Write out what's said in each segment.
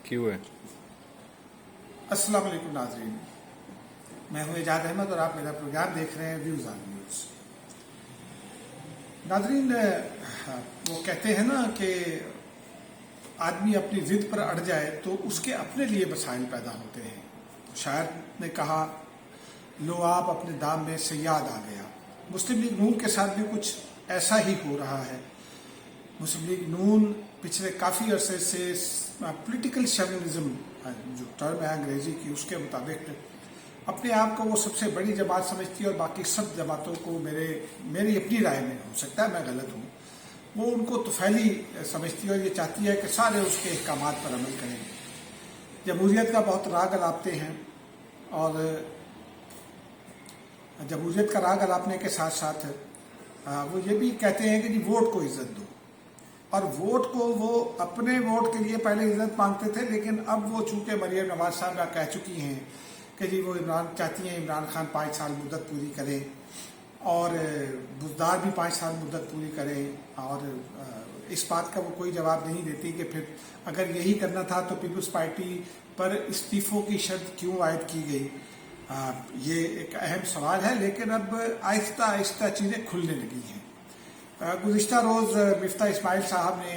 क्यों है? अस्सलाम वालेकुम नाज़रीन, मैं हूं एजाज अहमद और आप मेरा प्रोग्राम देख रहे हैं व्यूज़ ऑन न्यूज़। नाज़रीन, वो कहते हैं ना कि आदमी अपनी ज़िद पर अड़ जाए तो उसके अपने लिए मसाइल पैदा होते हैं। शायर ने कहा, लो आप अपने दाम में सयाद आ गया। मुस्लिम लीग नून के साथ भी कुछ ऐसा ही हो रहा है। मुस्लिम लीग नून पिछले काफ़ी अरसे से पॉलिटिकल शोविनिज्म जो टर्म है अंग्रेजी की, उसके मुताबिक अपने आप को वो सबसे बड़ी जमात समझती है और बाकी सब जमातों को मेरी अपनी राय में, हो सकता है मैं गलत हूँ, वो उनको तुफैली समझती है और ये चाहती है कि सारे उसके अहकामात पर अमल करें। जमहूरियत का बहुत राग अलापते हैं और जमहूरियत का राग अलापने के साथ साथ वो ये भी कहते हैं कि जी वोट को इज्जत दो, और वोट को वो अपने वोट के लिए पहले इज्जत मांगते थे, लेकिन अब वो चूंकि मरियम नवाज साहब कह चुकी हैं कि जी वो चाहती हैं इमरान खान 5 साल मुद्दत पूरी करें और बुज़दार भी 5 साल मुद्दत पूरी करें, और इस बात का वो कोई जवाब नहीं देती कि फिर अगर यही करना था तो पीपल्स पार्टी पर इस्तीफ़ों की शर्त क्यों आयद की गई। ये एक अहम सवाल है, लेकिन अब आहिस्ता आहिस्ता चीज़ें खुलने लगी हैं। गुज़िश्ता रोज़ मिफ्ता इस्माइल साहब ने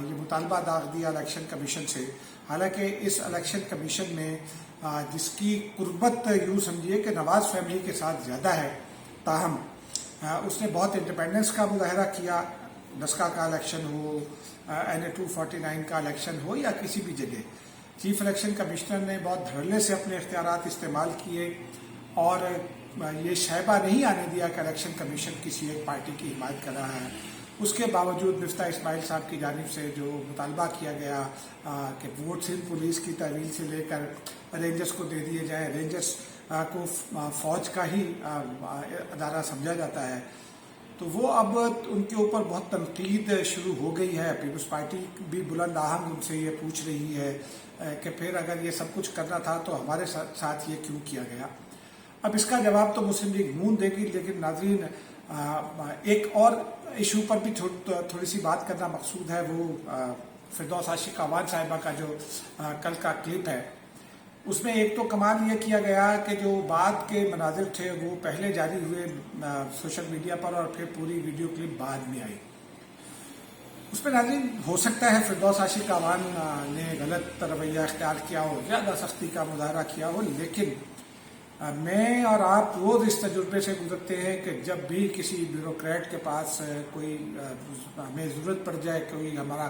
ये मुतालबा दाग दिया इलेक्शन कमीशन से। हालांकि इस इलेक्शन कमीशन में जिसकी कुर्बत यूँ समझिए कि नवाज फैमिली के साथ ज़्यादा है, ताहम उसने बहुत इंडिपेंडेंस का मुजाहरा किया। डस्का का इलेक्शन हो, NA 249 का इलेक्शन हो या किसी भी जगह, चीफ इलेक्शन कमिश्नर ने बहुत धड़ल्ले से अपने इख्तियारात इस्तेमाल किए और ये शैबा नहीं आने दिया कि इलेक्शन कमीशन किसी एक पार्टी की हिमायत कर रहा है। उसके बावजूद मिफ्ता इस्माइल साहब की जानिब से जो मुतालबा किया गया कि वोट सिर्फ पुलिस की तहवील से लेकर रेंजर्स को दे दिए जाए, रेंजर्स को फौज का ही अदारा समझा जाता है, तो वो अब उनके ऊपर बहुत तनकीद शुरू हो गई है। पीपल्स पार्टी भी बुलंद आहंग उनसे ये पूछ रही है कि फिर अगर ये सब कुछ करना था तो हमारे साथ ये क्यों किया गया। अब इसका जवाब तो मुस्लिम लीग नून देगी, लेकिन नाज़रीन एक और इशू पर भी थोड़ी सी बात करना मकसूद है। वो फिरदौस आशिक अवान साहिबा का जो कल का क्लिप है, उसमें एक तो कमाल ये किया गया कि जो बाद के मनाजिर थे वो पहले जारी हुए सोशल मीडिया पर और फिर पूरी वीडियो क्लिप बाद में आई। उसमें नाज़रीन हो सकता है फिरदौस आशिक अवान ने गलत रवैया इख्तियार किया हो, ज़्यादा सख्ती का मुजाहरा किया हो, लेकिन मैं और आप रोज़ इस तजुर्बे से गुजरते हैं कि जब भी किसी ब्यूरोक्रेट के पास कोई हमें ज़रूरत पड़ जाए, कोई हमारा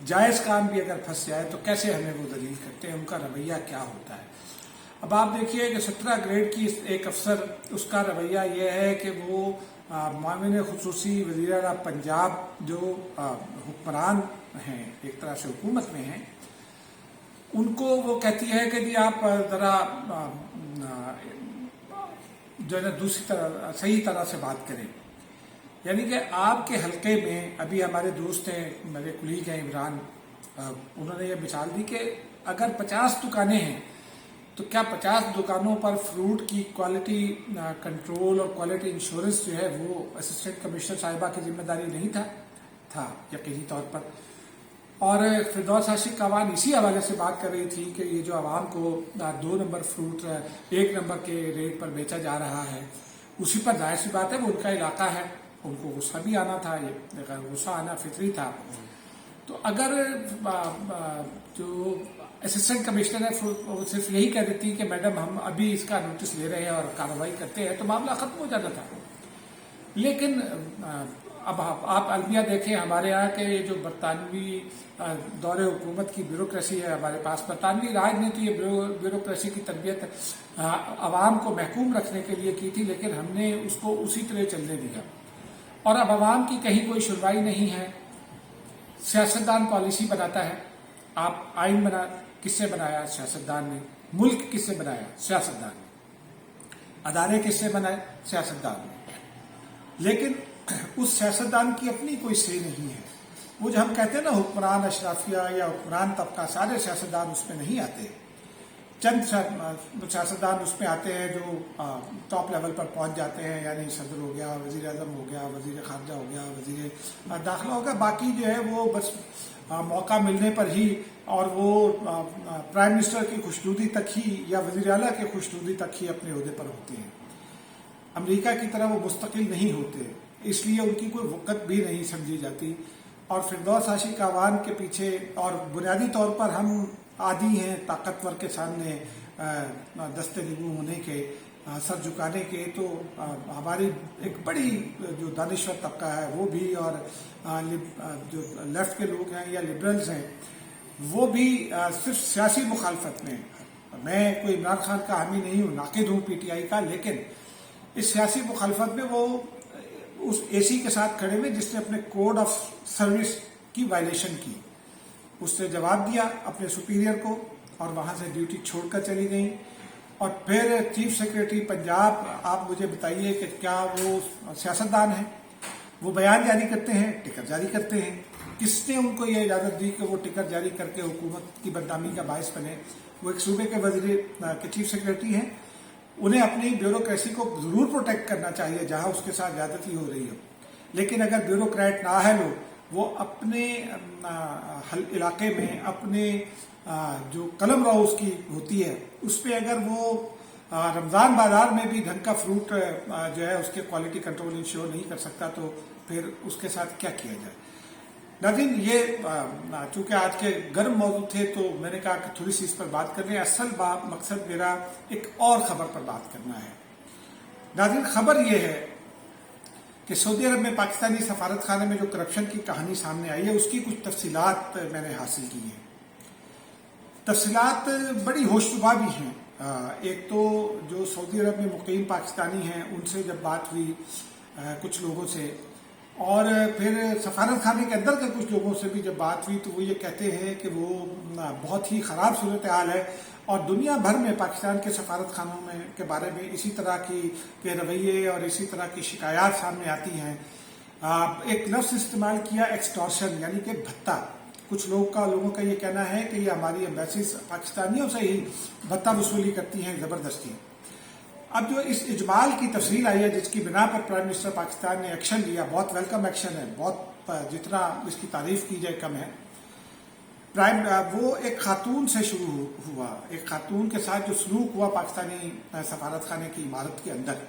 जायज़ काम भी अगर फंस जाए तो कैसे हमें वो दलील करते हैं, उनका रवैया क्या होता है। अब आप देखिए कि 17 ग्रेड की एक अफसर, उसका रवैया ये है कि वो मामिन खुसूसी वज़ीर आला पंजाब जो हुक्मरान हैं, एक तरह से हुकूमत में हैं, उनको वो कहती है कि जी आप ज़रा जो है ना दूसरी तरह सही तरह से बात करें। यानी कि आपके हलके में अभी हमारे दोस्त हैं, मेरे कुलीग हैं इमरान, उन्होंने ये मिसाल दी कि अगर 50 दुकानें हैं तो क्या 50 दुकानों पर फ्रूट की क्वालिटी कंट्रोल और क्वालिटी इंश्योरेंस जो है वो असिस्टेंट कमिश्नर साहिबा की जिम्मेदारी नहीं था यकीनी तौर पर। और फिरदौस आशिक अवान इसी हवाले से बात कर रही थी कि ये जो आवाम को 2 नंबर फ्रूट 1 नंबर के रेट पर बेचा जा रहा है, उसी पर जाहिर सी बात है वो उनका इलाका है, उनको गुस्सा भी आना था, ये गुस्सा आना फितरी था। तो अगर जो असिस्टेंट कमिश्नर है वो सिर्फ यही कह देती कि मैडम हम अभी इसका नोटिस ले रहे हैं और कार्रवाई करते हैं, तो मामला खत्म हो जाता था। लेकिन अब आप अलमिया देखें, हमारे यहाँ के ये जो बरतानवी दौरे हुकूमत की ब्यूरोक्रेसी है हमारे पास, बरतानवी राज ने तो ये ब्यूरोक्रेसी की तरबियत आवाम को महकूम रखने के लिए की थी, लेकिन हमने उसको उसी तरह चलने दिया और अब आवाम की कहीं कोई सुनवाई नहीं है। सियासतदान पॉलिसी बनाता है, आप आइन किससे बनाया? सियासतदान ने। मुल्क किससे बनाया? सियासतदान ने। अदारे किससे बनाए? सियासतदान ने। लेकिन उस सियासतदान की अपनी कोई से नहीं है। वो जो हम कहते हैं ना हुक्मरान अशराफिया या हुक्मरान तबका, सारे सियासतदान उसमें नहीं आते। चंद सियासतदान उसमें आते हैं जो टॉप लेवल पर पहुंच जाते हैं, यानी सदर हो गया, वजीर आजम हो गया, वजीर खारजा हो गया, वजीर दाखिला हो गया। बाकी जो है वो बस मौका मिलने पर ही और वो प्राइम मिनिस्टर की खुशनुदी तक ही या वज़ीर आला की खुशनुदी तक ही अपने ओहदे पर होते हैं। अमेरिका की तरह वो मुस्तकिल नहीं होते, इसलिए उनकी कोई वक़्त भी नहीं समझी जाती। और फिरदौस आशिक आवान के पीछे और बुनियादी तौर पर हम आदी हैं ताकतवर के सामने दस्ते निगू होने के, सर झुकाने के। तो हमारी एक बड़ी जो दानिश्वर तबका है वो भी, और जो लेफ्ट के लोग हैं या लिबरल्स हैं वो भी सिर्फ सियासी मुखालफत में। मैं कोई इमरान खान का हामी नहीं हूँ, नाकिद हूँ पीटीआई का, लेकिन इस सियासी मुखालफत में वो उस एसी के साथ खड़े हुए जिसने अपने कोड ऑफ सर्विस की वायलेशन की, उसने जवाब दिया अपने सुपीरियर को और वहाँ से ड्यूटी छोड़कर चली गई। और फिर चीफ सेक्रेटरी पंजाब, आप मुझे बताइए कि क्या वो सियासतदान हैं? वो बयान जारी करते हैं, टिकट जारी करते हैं। किसने उनको ये इजाज़त दी कि वो टिकट जारी करके हुकूमत की बदनामी का बायस बने? वो एक सूबे के वज़ीर के चीफ सेक्रेटरी हैं, उन्हें अपनी ब्यूरोक्रेसी को ज़रूर प्रोटेक्ट करना चाहिए जहाँ उसके साथ ज़्यादती हो रही हो। लेकिन अगर ब्यूरोक्रेट ना है लोग, वो अपने इलाके में अपने जो कलम रॉ उसकी होती है उस पर अगर वो रमज़ान बाजार में भी ढंग का फ्रूट जो है उसके क्वालिटी कंट्रोल इंश्योर नहीं कर सकता, तो फिर उसके साथ क्या किया जाए। नाज़रीन, ये चूँकि आज के गर्म मौजूद थे तो मैंने कहा कि थोड़ी सी इस पर बात कर लें। असल मकसद मेरा एक और ख़बर पर बात करना है। नाज़रीन, ख़बर ये है कि सऊदी अरब में पाकिस्तानी सफारत खाने में जो करप्शन की कहानी सामने आई है उसकी कुछ तफसीलात मैंने हासिल की हैं। तफसीलात बड़ी होशरुबा भी हैं। एक तो जो सऊदी अरब में मुकीम पाकिस्तानी हैं उनसे जब बात हुई कुछ लोगों से, और फिर सफारत खाने के अंदर के कुछ लोगों से भी जब बात हुई तो वो ये कहते हैं कि वो बहुत ही ख़राब सूरत हाल है और दुनिया भर में पाकिस्तान के सफारत खानों में के बारे में इसी तरह के रवैये और इसी तरह की शिकायत सामने आती हैं। एक लफ्ज़ इस्तेमाल किया, एक्सटॉर्शन, यानी कि भत्ता। कुछ लोगों का ये कहना है कि ये हमारी एम्बेसीज पाकिस्तानियों से ही भत्ता वसूली करती हैं ज़बरदस्ती। अब जो इस इजमाल की तफसील आई है जिसकी बिना पर प्राइम मिनिस्टर पाकिस्तान ने एक्शन लिया, बहुत वेलकम एक्शन है, बहुत जितना इसकी तारीफ की जाए कम है। वो एक खातून से शुरू हुआ, एक खातून के साथ जो सलूक हुआ पाकिस्तानी सफारत खाने की इमारत के अंदर।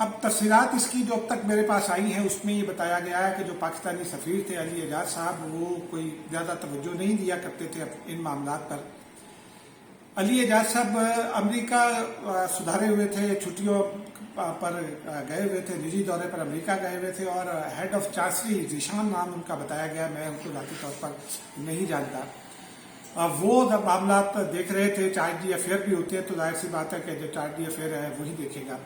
अब तफसीलात इसकी जो अब तक मेरे पास आई हैं उसमें ये बताया गया है कि जो पाकिस्तानी सफ़ीर थे अली एजाज साहब, वो कोई ज़्यादा तवज्जो नहीं दिया करते थे इन मामलात पर। अली एजाज साहब अमेरिका सुधारे हुए थे, छुट्टियों पर गए हुए थे, निजी दौरे पर अमेरिका गए हुए थे, और हेड ऑफ चांसरी जीशान नाम उनका बताया गया, मैं उनको ज़ाती तौर पर नहीं जानता। वो जब मामला देख रहे थे, चार्ज दी अफेयर भी होते हैं तो जाहिर सी बात है कि जो चार्ज दी अफेयर है वही देखेगा।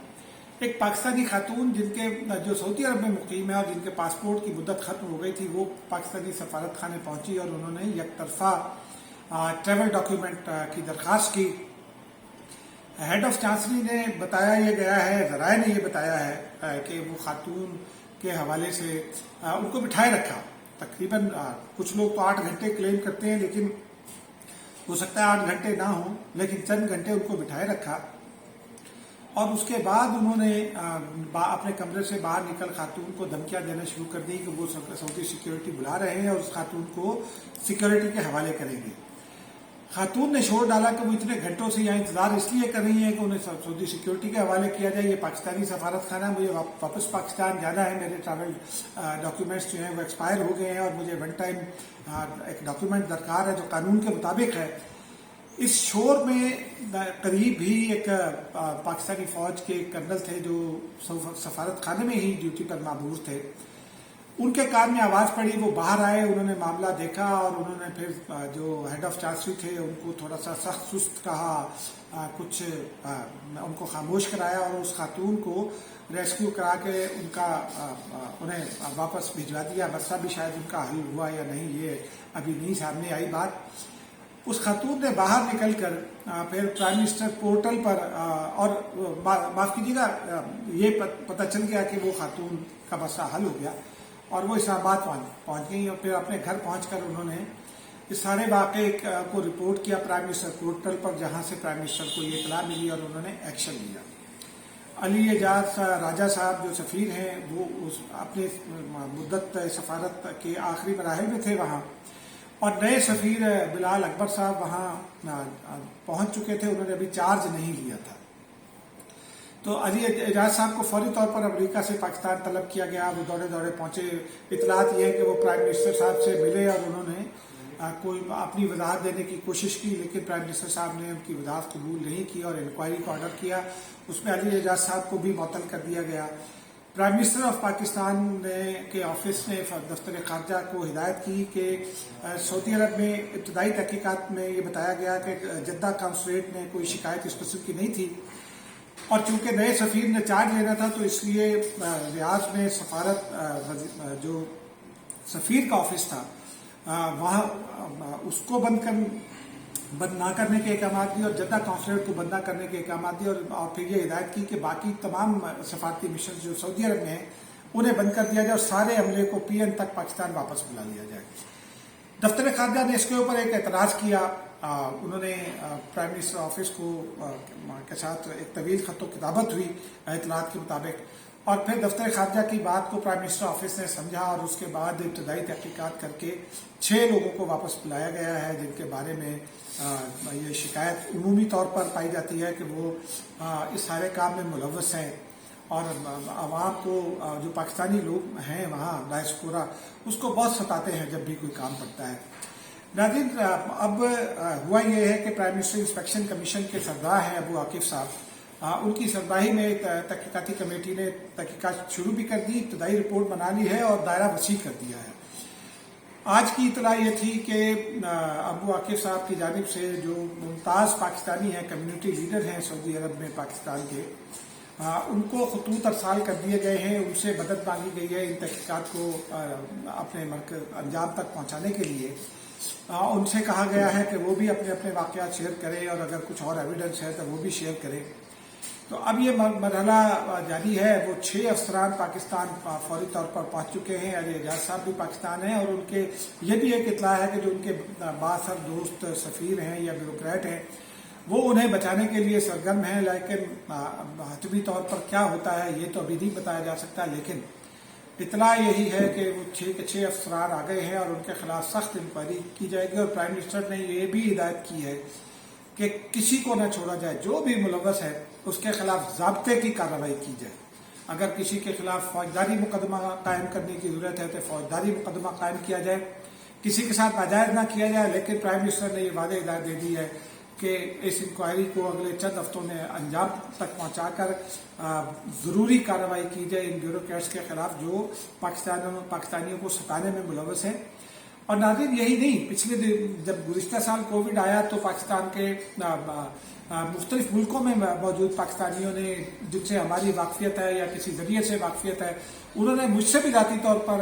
एक पाकिस्तानी खातून जिनके जो सऊदी अरब में मुकीम है और जिनके पासपोर्ट की मुद्दत ख़त्म हो गई थी, वो पाकिस्तानी सफारत खाने पहुंची और उन्होंने एक तरफा ट्रैवल डॉक्यूमेंट की दरख्वास्त की। हेड ऑफ चांसरी ने बताया ये गया है, ज़राए ने ये बताया है कि वो खातून के हवाले से उनको बिठाए रखा। तकरीबन कुछ लोग तो 8 घंटे क्लेम करते हैं, लेकिन हो सकता है 8 घंटे ना हो, लेकिन चंद घंटे उनको बिठाए रखा। और उसके बाद उन्होंने अपने कमरे से बाहर निकल खातून को धमकियां देना शुरू कर दी कि वो सऊदी सिक्योरिटी बुला रहे हैं और उस खातून को सिक्योरिटी के हवाले करेंगे। खातून ने शोर डाला कि वो इतने घंटों से यहाँ इंतजार इसलिए कर रही है कि उन्हें सऊदी सिक्योरिटी के हवाले किया जाए, ये पाकिस्तानी सफारत खाना, मुझे वापस पाकिस्तान जाना है, मेरे ट्रैवल डॉक्यूमेंट्स जो हैं वो एक्सपायर हो गए हैं और मुझे वन टाइम एक डॉक्यूमेंट दरकार है जो कानून के मुताबिक है। इस शोर में करीब ही एक पाकिस्तानी फौज के कर्नल थे जो सफारत खाने में ही ड्यूटी पर मामूर थे, उनके कान में आवाज़ पड़ी, वो बाहर आए, उन्होंने मामला देखा और उन्होंने फिर जो हेड ऑफ चांसरी थे उनको थोड़ा सा सख्त सुस्त कहा, कुछ उनको खामोश कराया और उस खातून को रेस्क्यू करा के उन्हें वापस भिजवा दिया। मसला भी शायद उनका हल हुआ या नहीं ये अभी नहीं सामने आई बात। उस खातून ने बाहर निकलकर फिर प्राइम मिनिस्टर पोर्टल पर और माफ़ कीजिएगा, ये पता चल गया कि वो खातून का मसला हल हो गया और वो इस्लामाबाद पहुंच गई और फिर अपने घर पहुंचकर उन्होंने इस सारे वाक़े को रिपोर्ट किया प्राइम मिनिस्टर पोर्टल पर, जहां से प्राइम मिनिस्टर को ये इत्तला मिली और उन्होंने एक्शन लिया। अली एजाज राजा साहब जो सफ़ीर हैं वो अपने मुद्दत सफारत के आखिरी मराहिल में थे वहाँ, اور نئے سفیر بلال اکبر صاحب وہاں پہنچ چکے تھے، انہوں نے ابھی چارج نہیں لیا تھا. تو علی اعجاز صاحب کو فوری طور پر امریکہ سے پاکستان طلب کیا گیا. وہ دوڑے پہنچے. اطلاعات یہ ہے کہ وہ پرائم منسٹر صاحب سے ملے اور انہوں نے کوئی اپنی وضاحت دینے کی کوشش کی، لیکن پرائم منسٹر صاحب نے ان کی وضاحت قبول نہیں کی اور انکوائری کا آرڈر کیا. اس میں علی اعجاز صاحب کو بھی معطل کر دیا گیا. پرائم منسٹر آف پاکستان کے آفس نے دفتر خارجہ کو ہدایت کی کہ سعودی عرب میں ابتدائی تحقیقات میں یہ بتایا گیا کہ جدہ کانسولیٹ میں کوئی شکایت اس قسم کی نہیں تھی، اور چونکہ نئے سفیر نے چارج لینا تھا تو اس لیے ریاض میں سفارت جو سفیر کا آفس تھا وہاں اس کو بند نہ کرنے کے احکامات دیے اور جدہ کانسولیٹ کو بند نہ کرنے کے احکامات دیے، اور پھر یہ ہدایت کی کہ باقی تمام سفارتی مشن جو سعودی عرب میں ہیں انہیں بند کر دیا جائے اور سارے عملے کو PN تک پاکستان واپس بلا لیا جائے. دفتر خارجہ نے اس کے اوپر ایک اعتراض کیا. انہوں نے پرائم منسٹر آفس کے ساتھ ایک طویل خط و کتابت ہوئی اطلاعات کے مطابق، اور پھر دفتر خارجہ کی بات کو پرائم منسٹر آفس نے سمجھا اور اس کے بعد ابتدائی تحقیقات کر کے 6 لوگوں کو واپس بلایا گیا ہے جن کے بارے میں یہ شکایت عمومی طور پر پائی جاتی ہے کہ وہ اس سارے کام میں ملوث ہیں اور عوام کو جو پاکستانی لوگ ہیں وہاں ڈائسپورا اس کو بہت ستاتے ہیں جب بھی کوئی کام پڑتا ہے. ناظرین، اب ہوا یہ ہے کہ پرائم منسٹر انسپیکشن کمیشن کے سربراہ ہیں ابو عاقب صاحب، ان کی سربراہی میں تحقیقاتی کمیٹی نے تحقیقات شروع بھی کر دی، ابتدائی رپورٹ بنا لی ہے اور دائرہ وسیع کر دیا ہے. آج کی اطلاع یہ تھی کہ ابو عاقب صاحب کی جانب سے جو ممتاز پاکستانی ہیں، کمیونٹی لیڈر ہیں سعودی عرب میں پاکستان کے، ان کو خطوط ارسال کر دیے گئے ہیں، ان سے مدد مانگی گئی ہے ان تحقیقات کو اپنے انجام تک پہنچانے کے لیے. ان سے کہا گیا ہے کہ وہ بھی اپنے واقعات شیئر کریں اور اگر کچھ اور ایویڈنس ہے تو وہ بھی شیئر کریں. تو اب یہ مرحلہ جاری ہے. وہ 6 افسران پاکستان فوری طور پر پہنچ چکے ہیں. علی اعجاز صاحب بھی پاکستان ہیں اور ان کے یہ بھی ایک اطلاع ہے کہ جو ان کے بااثر دوست سفیر ہیں یا بیوروکریٹ ہیں وہ انہیں بچانے کے لیے سرگرم ہیں، لیکن حتمی طور پر کیا ہوتا ہے یہ تو ابھی نہیں بتایا جا سکتا. لیکن اطلاع یہی ہے کہ وہ 6 کے 6 افسران آ گئے ہیں اور ان کے خلاف سخت انکوائری کی جائے گی. اور پرائم منسٹر نے یہ بھی ہدایت کی ہے کہ کسی کو نہ چھوڑا جائے، جو بھی ملوث ہے اس کے خلاف ضابطے کی کارروائی کی جائے. اگر کسی کے خلاف فوجداری مقدمہ قائم کرنے کی ضرورت ہے تو فوجداری مقدمہ قائم کیا جائے، کسی کے ساتھ ناجائز نہ کیا جائے. لیکن پرائم منسٹر نے یہ واضح ہدایت دے دی ہے کہ اس انکوائری کو اگلے چند ہفتوں میں انجام تک پہنچا کر ضروری کارروائی کی جائے ان بیوروکریٹس کے خلاف جو پاکستانیوں کو ستانے میں ملوث ہیں. اور ناظرین یہی نہیں، پچھلے دن جب گزشتہ سال کووڈ آیا تو پاکستان کے مختلف ملکوں میں موجود پاکستانیوں نے جن سے ہماری واقفیت ہے یا کسی ذریعے سے واقفیت ہے، انہوں نے مجھ سے بھی ذاتی طور پر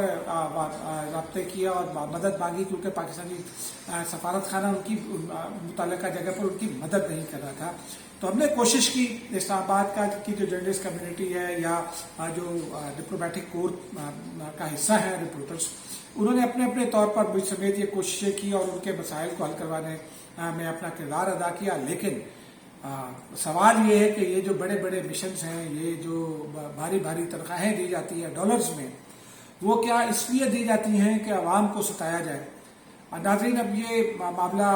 رابطے کیا اور مدد مانگی، کیونکہ پاکستانی سفارت خانہ ان کی متعلقہ جگہ پر ان کی مدد نہیں کر رہا تھا. تو ہم نے کوشش کی، اسلام آباد کی جو جرنلسٹ کمیونٹی ہے یا جو ڈپلومیٹک کور کا حصہ ہے رپورٹرز، انہوں نے اپنے طور پر مجھ سمیت یہ کوششیں کی اور ان کے مسائل کو حل کروانے میں اپنا کردار ادا کیا. لیکن سوال یہ ہے کہ یہ جو بڑے بڑے مشنز ہیں، یہ جو بھاری تنخواہیں دی جاتی ہیں ڈالرز میں، وہ کیا اس لیے دی جاتی ہیں کہ عوام کو ستایا جائے؟ ناظرین، اب یہ معاملہ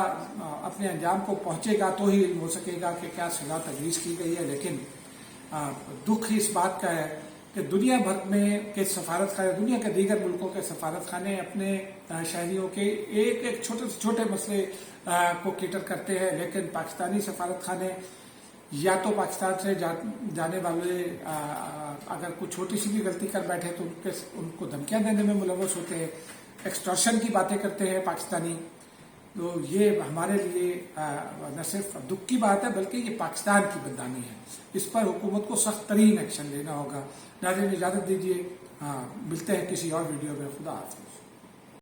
اپنے انجام کو پہنچے گا تو ہی علم ہو سکے گا کہ کیا سزا تجویز کی گئی ہے. لیکن دکھ اس بات کا ہے کہ دنیا بھر میں کے سفارت خانے، دنیا کے دیگر ملکوں کے سفارت خانے اپنے شہریوں کے ایک چھوٹے سے چھوٹے مسئلے کو کیٹر کرتے ہیں، لیکن پاکستانی سفارت خانے یا تو پاکستان سے جانے والے اگر کوئی چھوٹی سی بھی غلطی کر بیٹھے تو ان کو دھمکیاں دینے میں ملوث ہوتے ہیں، ایکسٹارشن کی باتیں کرتے ہیں پاکستانی. تو یہ ہمارے لیے نہ صرف دکھ کی بات ہے بلکہ یہ پاکستان کی بدنامی ہے. اس پر حکومت کو سخت ترین ایکشن لینا ہوگا. ناظرین اجازت دیجیے، ملتے ہیں کسی اور ویڈیو میں. خدا حافظ.